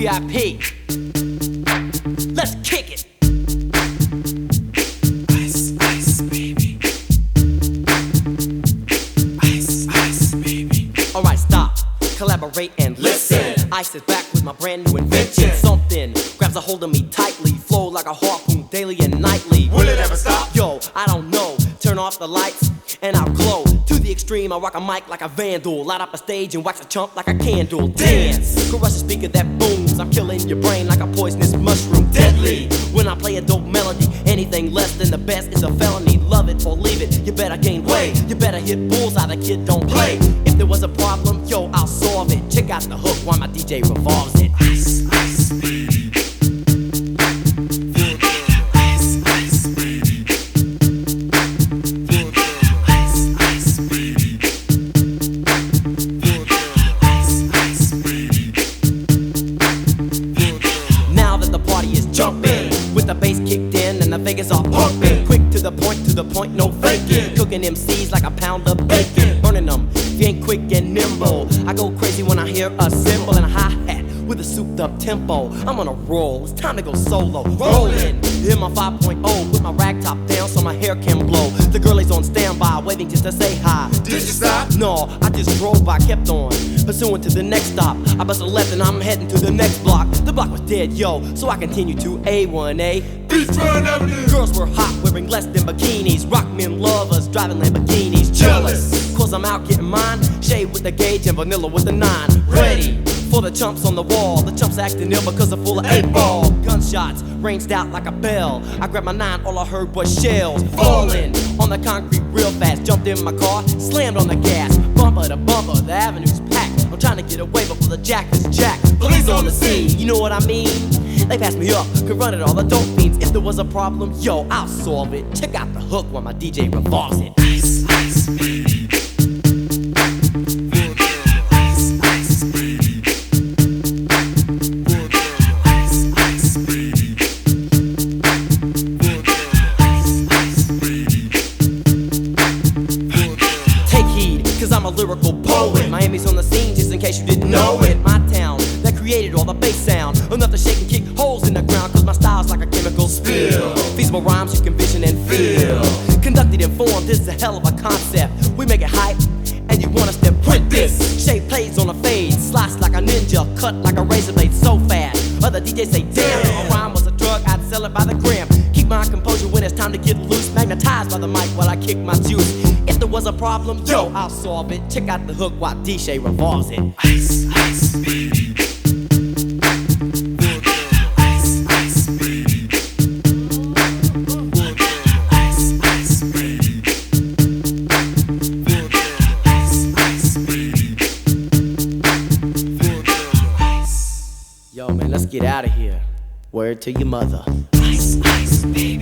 VIP. Let's kick it. Ice, ice, baby. Ice, ice, baby. Alright, stop, collaborate and listen. Ice is back with my brand new invention. Something grabs a hold of me tightly, flow like a harpoon daily and nightly. Will it ever stop? Yo, I don't know. Turn off the lights and I'll glow. To the extreme, I rock a mic like a vandal. Light up a stage and wax a chump like a candle. Dance, crush a speaker that booms. I'm killing your brain like a poisonous mushroom. Deadly, when I play a dope melody. Anything less than the best is a felony. Love it or leave it, you better gain weight. You better hit bullseye, the kid don't play. If there was a problem, yo, I'll solve it. Check out the hook while my DJ revolves it. Ice, ice, baby. With the bass kicked in and the Vegas all pumping. Quick to the point, no faking. Cooking MCs like a pound of bacon. Burning them, if you ain't quick and nimble. I go crazy when I hear a cymbal and a hi-hat with a souped up tempo. I'm on a roll, it's time to go solo. Rollin', hit my 5.0 with my rag top down so my hair can blow. The girlie's on standby, waiting just to say hi. Did you stop? No, I just drove by, kept on pursuing to the next stop. I bust a left and I'm heading to the next block. The block was dead, yo, so I continued to A1A. Beachfront Avenue. Girls were hot, wearing less than bikinis. Rock men lovers, driving Lamborghinis. Jealous, cause I'm out getting mine. Shade with the gauge and vanilla with the 9. Ready for the chumps on the wall. The chumps acting ill because they're full of 8-ball. Gunshots ranged out like a bell. I grabbed my 9, all I heard was shells falling on the concrete real fast. Jumped in my car, slammed on the gas. Bumper to bumper, the avenue's packed. I'm trying to get away before the jack is jacked. Police on the scene, you know what I mean? They passed me up, could run it all the dope fiends. If there was a problem, yo, I'll solve it. Check out the hook while my DJ revolves it. Ice, ice, baby. I'm a lyrical poet. Miami's on the scene, just in case you didn't know it. My town that created all the bass sound, enough to shake and kick holes in the ground. Cause my style's like a chemical spill. Feasible rhymes you can vision and feel. Conducted and formed, this is a hell of a concept. We make it hype, and you want us to print this. Shape plays on a fade, slice like a ninja, cut like a razor blade so fast. Other DJs say, damn, if a rhyme was a drug, I'd sell it by the gram. Keep my composure when it's time to get loose. Magnetized by the mic while I kick my juice. If there was a problem, yo, I'll solve it. Check out the hook while DJ revolves it. Ice, ice, baby. Ice, ice, baby. Ice, ice, baby. Ice, ice, baby. Yo, man, let's get out of here. Word to your mother. Ice, ice, baby.